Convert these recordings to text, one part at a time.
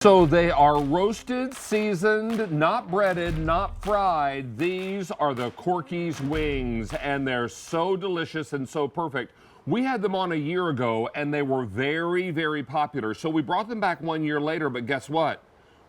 So they are roasted, seasoned, not breaded, not fried. These are the Corky's wings, and they're so delicious and so perfect. We had them on a year ago, and they were very, very popular. So we brought them back 1 year later, but guess what?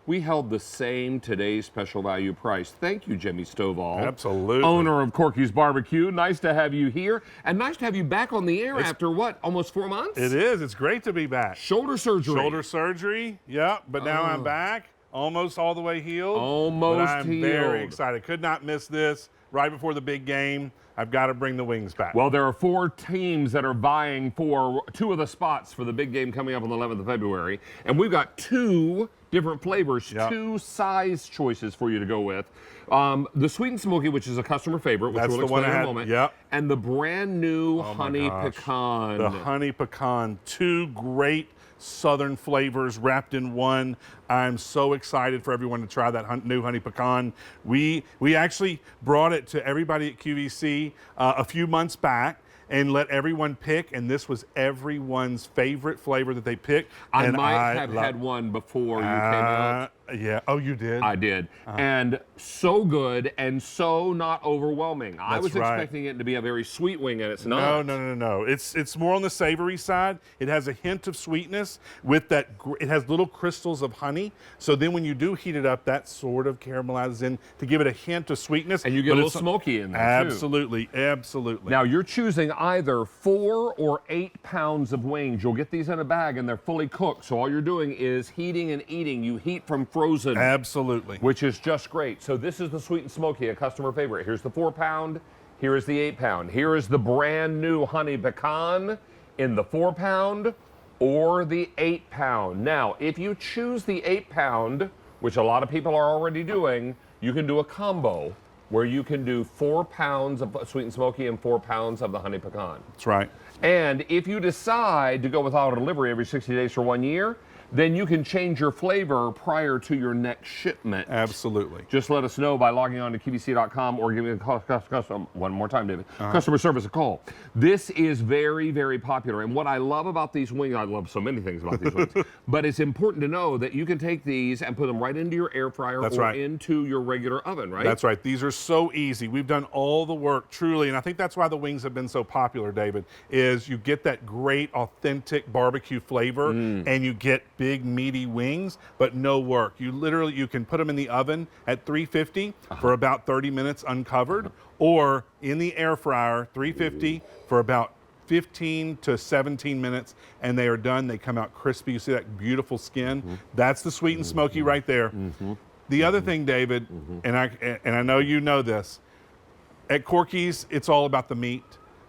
We held the same today's special value price. Thank you, Jimmy Stovall. Absolutely. Owner of Corky's Barbecue. Nice to have you here. And nice to have you back on the air after what, almost 4 months? It is. It's great to be back. Shoulder surgery. Shoulder surgery, yeah. But now I'm back, almost all the way healed. Almost but I'm healed. very excited. Could not miss this right before the big game. I've got to bring the wings back. Well, there are 4 teams that are vying for 2 of the spots for the big game coming up on the 11th of February. And we've got 2 different flavors, 2 size choices for you to go with. The sweet and smoky, which is a customer favorite, which That's we'll the one explain I in a had, moment. yep. And the brand new honey pecan. The honey pecan, 2 great Southern flavors wrapped in one. I'm so excited for everyone to try that new honey pecan. We actually brought it to everybody at QVC a few months back and let everyone pick, and this was everyone's favorite flavor that they picked. I might have had one before you came out. Yeah. Oh, you did? I did. And so good and so not overwhelming. I was expecting it to be a very sweet wing, and it's not. No. It's more on the savory side. It has a hint of sweetness with that. It has little crystals of honey. So then when you do heat it up, that sort of caramelizes in to give it a hint of sweetness. And you get a little smoky in there, absolutely, too. Absolutely. Now, you're choosing either 4 or 8 pounds of wings. You'll get these in a bag, and they're fully cooked. So all you're doing is heating and eating. You heat from frozen. Absolutely. Which is just great. So this is the sweet and smoky, a customer favorite. Here's the 4 pound. Here is the 8 pound. Here is the brand new honey pecan in the 4 pound or the 8 pound. Now, if you choose the 8 pound, which a lot of people are already doing, you can do a combo where you can do 4 pounds of sweet and smoky and 4 pounds of the honey pecan. That's right. And if you decide to go with auto delivery every 60 days for 1 year, then you can change your flavor prior to your next shipment. Absolutely. Just let us know by logging on to QVC.com or giving one more time, David. Customer service a call. This is very, very popular. And what I love about these wings, I love so many things about these wings, but it's important to know that you can take these and put them right into your air fryer into your regular oven, right? That's right. These are so easy. We've done all the work, truly, and I think that's why the wings have been so popular, David, is you get that great, authentic barbecue flavor, and you get big meaty wings, but no work. You can put them in the oven at 350 for about 30 minutes uncovered, or in the air fryer 350 for about 15 to 17 minutes, and they are done. They come out crispy. You see that beautiful skin? That's the sweet and smoky right there. The other thing, David, and I know you know this, at Corky's, it's all about the meat.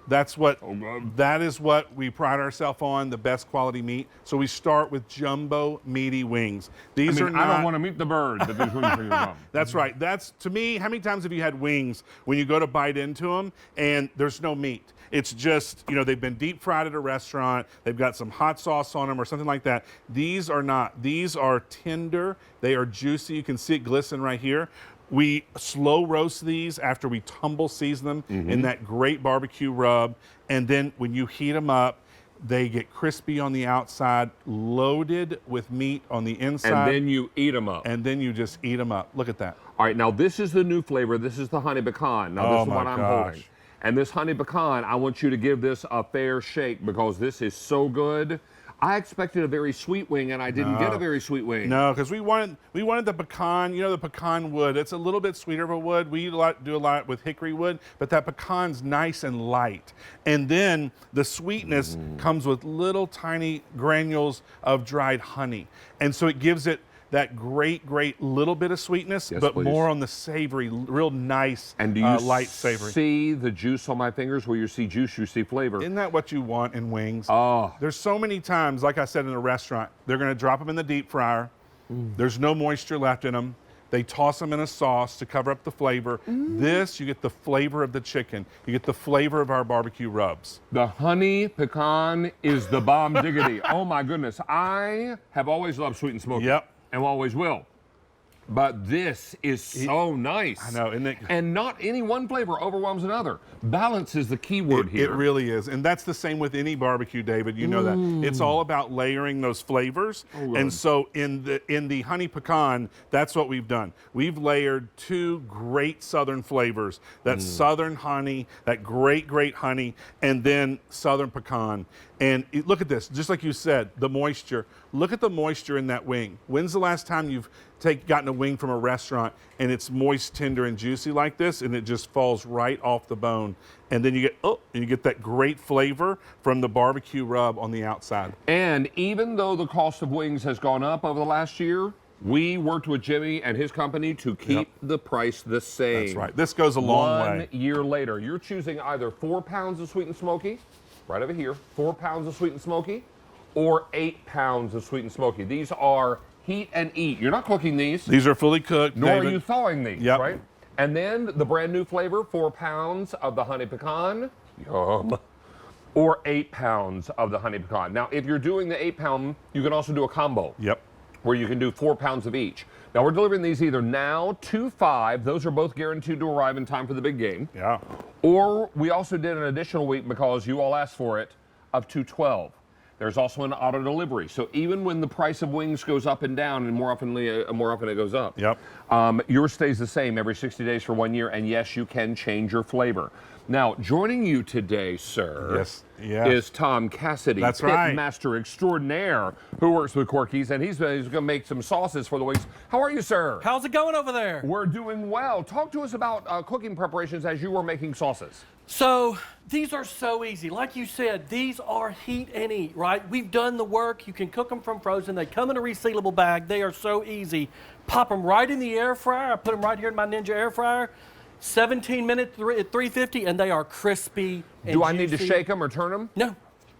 That is what we pride ourselves on, the best quality meat. So we start with jumbo meaty wings. These are not, I don't want to meet the bird that these wings are from. That's right. That's, to me, how many times have you had wings when you go to bite into them and there's no meat? It's just, they've been deep fried at a restaurant. They've got some hot sauce on them or something like that. These are not. These are tender. They are juicy. You can see it glisten right here. We slow roast these after we tumble season them in that great barbecue rub. And then when you heat them up, they get crispy on the outside, loaded with meat on the inside. And then you eat them up. And then you just eat them up. Look at that. All right, now this is the new flavor. This is the honey pecan. Now this is what I'm holding. And this honey pecan, I want you to give this a fair shake because this is so good. I expected a very sweet wing, and I didn't get a very sweet wing. No, because we wanted the pecan. The pecan wood. It's a little bit sweeter of a wood. We do a lot with hickory wood, but that pecan's nice and light. And then the sweetness comes with little tiny granules of dried honey, and so it gives it that great little bit of sweetness, but more on the savory, real nice, and do you light savory. See the juice on my fingers? Where you see juice, you see flavor. Isn't that what you want in wings? Oh. There's so many times, like I said in a restaurant, they're going to drop them in the deep fryer. There's no moisture left in them. They toss them in a sauce to cover up the flavor. This, you get the flavor of the chicken. You get the flavor of our barbecue rubs. The honey pecan is the bomb diggity. Oh my goodness. I have always loved sweet and smoky. Yep. And always will. But this is so nice. I know, isn't it? And not any one flavor overwhelms another. Balance is the key word here. It really is. And that's the same with any barbecue, David. You know that. It's all about layering those flavors. And so in the honey pecan, that's what we've done. We've layered 2 great southern flavors. That southern honey, that great honey, and then southern pecan. And look at this, just like you said, the moisture. Look at the moisture in that wing. When's the last time you've gotten a wing from a restaurant and it's moist, tender, and juicy like this, and it just falls right off the bone? And then you get that great flavor from the barbecue rub on the outside. And even though the cost of wings has gone up over the last year, we worked with Jimmy and his company to keep the price the same. That's right. This goes a long way. 1 year later, you're choosing either 4 pounds of sweet and smoky, right over here, 4 pounds of sweet and smoky, or 8 pounds of sweet and smoky. These are heat and eat. You're not cooking these. These are fully cooked, Nor David. are you thawing these, right? And then the brand new flavor, 4 pounds of the honey pecan, yum, or 8 pounds of the honey pecan. Now, if you're doing the 8 pound, you can also do a combo. Where you can do 4 pounds of each. Now, we're delivering these either now, 2-5, those are both guaranteed to arrive in time for the big game. Or we also did an additional week because you all asked for it, of 2-12. There's also an auto delivery. So even when the price of wings goes up and down, and more often it goes up, yours stays the same every 60 days for 1 year. And yes, you can change your flavor. Now, joining you today, sir, is Tom Cassidy, pitmaster extraordinaire, who works with Corky's, and he's going to make some sauces for the wings. How are you, sir? How's it going over there? We're doing well. Talk to us about cooking preparations as you were making sauces. So these are so easy. Like you said, these are heat and eat, right? We've done the work. You can cook them from frozen. They come in a resealable bag. They are so easy. Pop them right in the air fryer. I put them right here in my Ninja air fryer. 17 minutes at 350, and they are crispy and Do I juicy. need to shake them or turn them? No.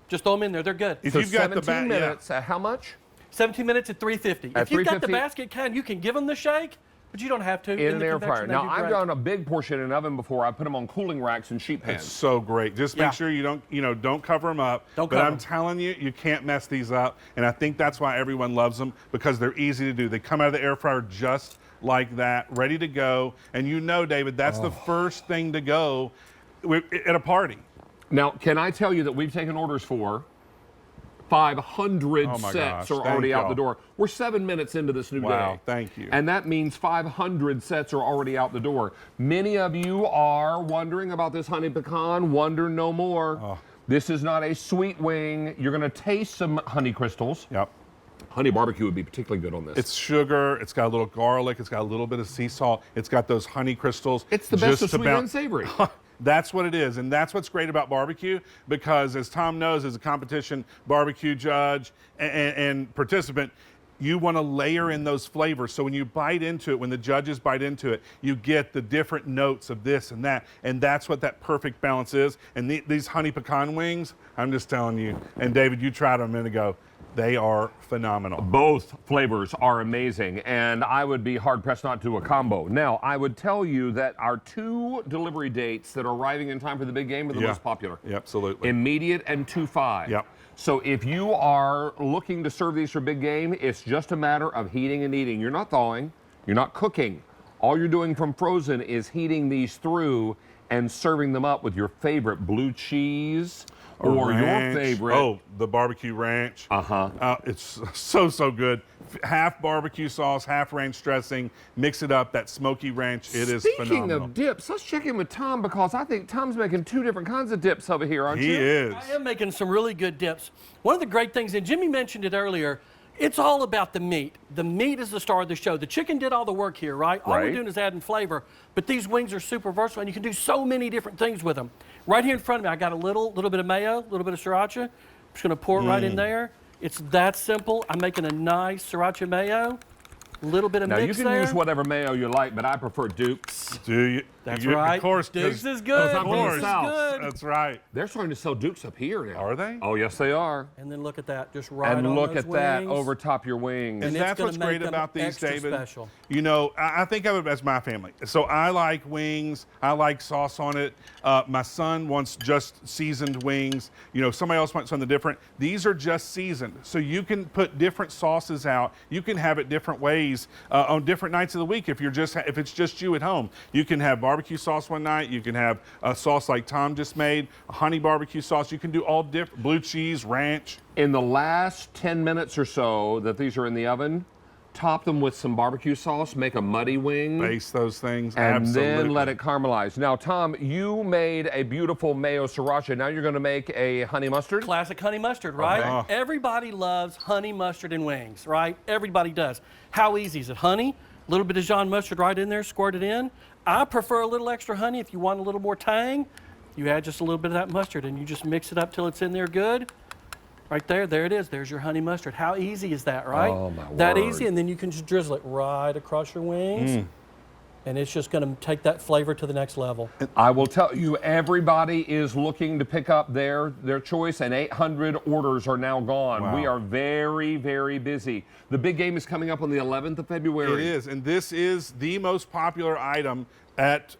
Just throw them in there. They're good. If you've got 17 minutes, at how much? 17 minutes at 350. If you've got the basket kind, you can give them the shake, but you don't have to. In an air fryer. Now, I've done a big portion in an oven before. I put them on cooling racks and sheet pans. It's so great. Just make sure you don't cover them up. But I'm telling you, you can't mess these up. And I think that's why everyone loves them, because they're easy to do. They come out of the air fryer just like that, ready to go. And you know, David, that's the first thing to go at a party. Now, can I tell you that we've taken orders for 500 sets are already out the door. We're 7 minutes into this new day. Wow, thank you. And that means 500 sets are already out the door. Many of you are wondering about this honey pecan. Wonder no more. This is not a sweet wing. You're going to taste some honey crystals. Honey barbecue would be particularly good on this. It's sugar, it's got a little garlic, it's got a little bit of sea salt, it's got those honey crystals. It's the best of sweet and savory. That's what it is, and that's what's great about barbecue, because as Tom knows, as a competition barbecue judge and participant, you want to layer in those flavors. So when you bite into it, when the judges bite into it, you get the different notes of this and that. And that's what that perfect balance is. And these honey pecan wings, I'm just telling you, and David, you tried them a minute ago, they are phenomenal. Both flavors are amazing, and I would be hard-pressed not to do a combo. Now, I would tell you that our 2 delivery dates that are arriving in time for the big game are the most popular. Absolutely. Immediate and 2-5. So if you are looking to serve these for big game, it's just a matter of heating and eating. You're not thawing, you're not cooking. All you're doing from frozen is heating these through and serving them up with your favorite blue cheese or ranch. your favorite. Oh, the barbecue ranch. It's so good. Half barbecue sauce, half ranch dressing. Mix it up. That smoky ranch. It is phenomenal. Speaking of dips, let's check in with Tom, because I think Tom's making 2 different kinds of dips over here, aren't you? He is. I am making some really good dips. One of the great things, and Jimmy mentioned it earlier, it's all about the meat. The meat is the star of the show. The chicken did all the work here, right? All we're doing is adding flavor. But these wings are super versatile, and you can do so many different things with them. Right here in front of me, I got a little bit of mayo, a little bit of sriracha. I'm just going to pour it right in there. It's that simple. I'm making a nice sriracha mayo. A little bit of mix there. Now, you can use whatever mayo you like, but I prefer Duke's. Do you? That's right. Of course. Duke's is good. Of course. Duke's is good. That's right. They're starting to sell Duke's up here now. Are they? Oh, yes, they are. And then look at that, just right on And those look at that wings. over top your wings. And that's what's great about these, extra David. Special. You know, I think of it as my family. So I like wings. I like sauce on it. My son wants just seasoned wings. You know, somebody else wants something different. These are just seasoned. So you can put different sauces out. You can have it different ways. these on different nights of the week. If it's just you at home, you can have barbecue sauce one night. You can have a sauce like Tom just made, a honey barbecue sauce. You can do all different, blue cheese, ranch. In the last 10 minutes or so that these are in the oven, top them with some barbecue sauce, make a muddy wing. Base those things, and absolutely. then let it caramelize. Now, Tom, you made a beautiful mayo sriracha. Now you're going to make a honey mustard? Classic honey mustard, right? Okay. Everybody loves honey mustard and wings, right? Everybody does. How easy is it? Honey, a little bit of Dijon mustard right in there, squirt it in. I prefer a little extra honey. If you want a little more tang, you add just a little bit of that mustard and you just mix it up till it's in there good. Right there it is. There's your honey mustard. How easy is that, right? Oh, my word. That easy, and then you can just drizzle it right across your wings. And it's just going to take that flavor to the next level. I will tell you, everybody is looking to pick up their choice, and 800 orders are now gone. Wow. We are very, very busy. The big game is coming up on the 11th of February. It is, and this is the most popular item at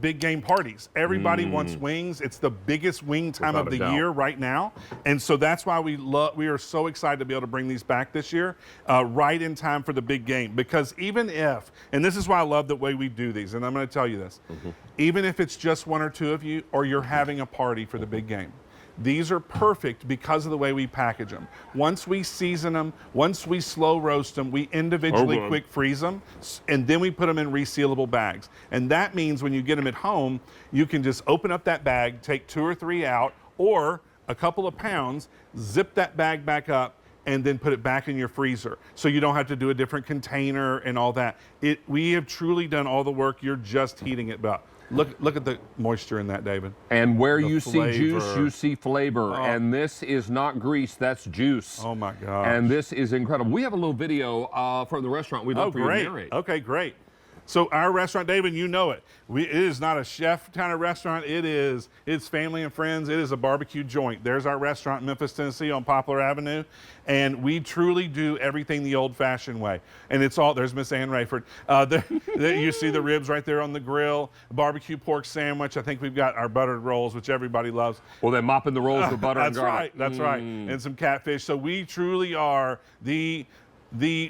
big game parties. Everybody wants wings. It's the biggest wing time Without of a the doubt. year right now, and so that's why we are so excited to be able to bring these back this year, right in time for the big game. Because even if, and this is why I love the way we do these, and I'm going to tell you this, even if it's just one or two of you, or you're having a party for the big game, these are perfect because of the way we package them. Once we season them, once we slow roast them, we individually quick freeze them, and then we put them in resealable bags. And that means when you get them at home, you can just open up that bag, take 2 or 3 out, or a couple of pounds, zip that bag back up, and then put it back in your freezer. So you don't have to do a different container and all that. We have truly done all the work. You're just heating it up. Look at the moisture in that, David. And where The you flavor. see juice, you see flavor. And this is not grease, that's juice. Oh my gosh. And this is incredible. We have a little video from the restaurant we'd love for you to narrate. Okay, great. So our restaurant, David, you know it. It is not a chef kind of restaurant. It's family and friends. It is a barbecue joint. There's our restaurant in Memphis, Tennessee on Poplar Avenue. And we truly do everything the old-fashioned way. And it's all, there's Miss Ann Rayford. You see the ribs right there on the grill, barbecue pork sandwich. I think we've got our buttered rolls, which everybody loves. Well, they're mopping the rolls with butter and garlic. That's right. And some catfish. So we truly are the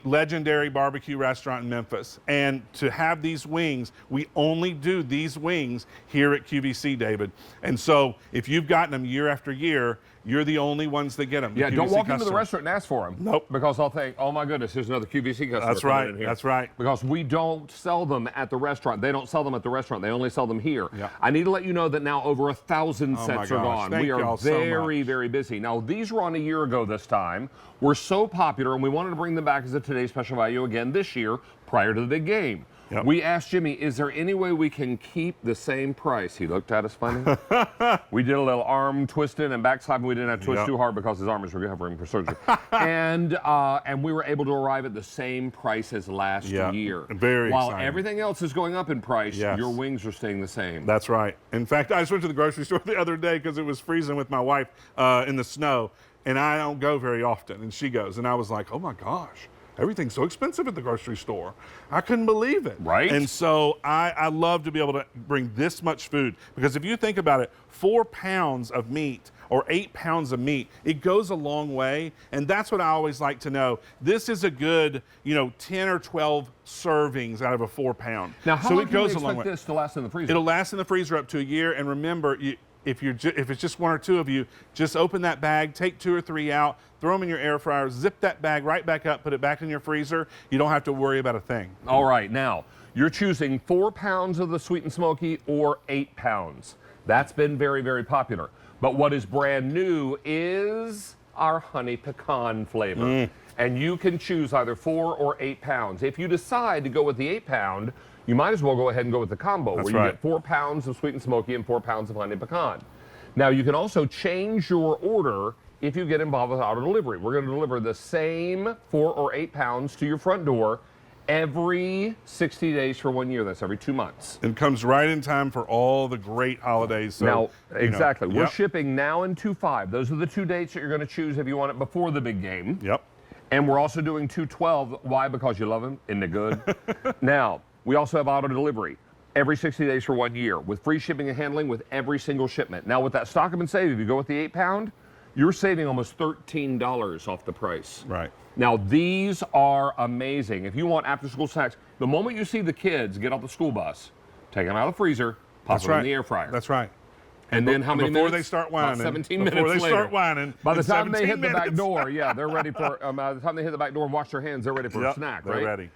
legendary barbecue restaurant in Memphis. And to have these wings, we only do these wings here at QVC, David. And so if you've gotten them year after year, you're the only ones that get them. Yeah, don't QVC walk into the customers. restaurant and ask for them. Nope. Because I'll think, oh my goodness, here's another QVC customer. That's coming right. in here. That's right. Because we don't sell them at the restaurant. They don't sell them at the restaurant. They only sell them here. Yeah. I need to let you know that now over 1,000 Oh my sets are gosh. gone. Thank We are y'all so very, much. very busy. Now, these were on a year ago this time. We're so popular, and we wanted to bring them back as a Today's Special Value again this year prior to the big game. Yep. We asked Jimmy, is there any way we can keep the same price? He looked at us funny. We did a little arm twisting and back slapping. We didn't have to twist Yep. too hard because his arm is recovering for surgery. and we were able to arrive at the same price as last Yeah, year. very While exciting. everything else is going up in price, Yes. your wings are staying the same. That's right. In fact, I just went to the grocery store the other day because it was freezing with my wife in the snow, and I don't go very often, and she goes, and I was like, oh my gosh, everything's so expensive at the grocery store. I couldn't believe it. Right. And so I love to be able to bring this much food, because if you think about it, 4 pounds of meat or 8 pounds of meat, it goes a long way. And that's what I always like to know. This is a good, 10 or 12 servings out of a 4 pound. Now, how so long it can we goes a long expect way. this to last in the freezer? It'll last in the freezer up to a year. And remember, if it's just one or two of you, just open that bag, take 2 or 3 out, throw them in your air fryer, zip that bag right back up, put it back in your freezer. You don't have to worry about a thing. All right, now, you're choosing 4 pounds of the sweet and smoky or 8 pounds. That's been very, very popular. But what is brand new is our honey pecan flavor. And you can choose either 4 or 8 pounds. If you decide to go with the 8 pound, you might as well go ahead and go with the combo, That's where you right. get 4 pounds of sweet and smoky and 4 pounds of honey pecan. Now, you can also change your order if you get involved with auto delivery. We're going to deliver the same 4 or 8 pounds to your front door every 60 days for 1 year. That's every 2 months. It comes right in time for all the great holidays. So, Now, exactly. We're Yep. shipping now and 2/5. Those are the 2 dates that you're going to choose if you want it before the big game. Yep. And we're also doing 2/12. Why? Because you love them. Isn't it good? Now, we also have auto delivery every 60 days for 1 year with free shipping and handling with every single shipment. Now, with that stock up and save, if you go with the 8 pound, you're saving almost $13 off the price. Right. Now, these are amazing. If you want after-school snacks, the moment you see the kids get off the school bus, take them out of the freezer, pop them in the air fryer. That's right. And then how many before minutes? they start whining, About 17 before minutes they later. start whining, By the in time they hit 17 the back minutes. door, yeah, they're ready for. By the time they hit the back door and wash their hands, they're ready for a snack, They're right? ready.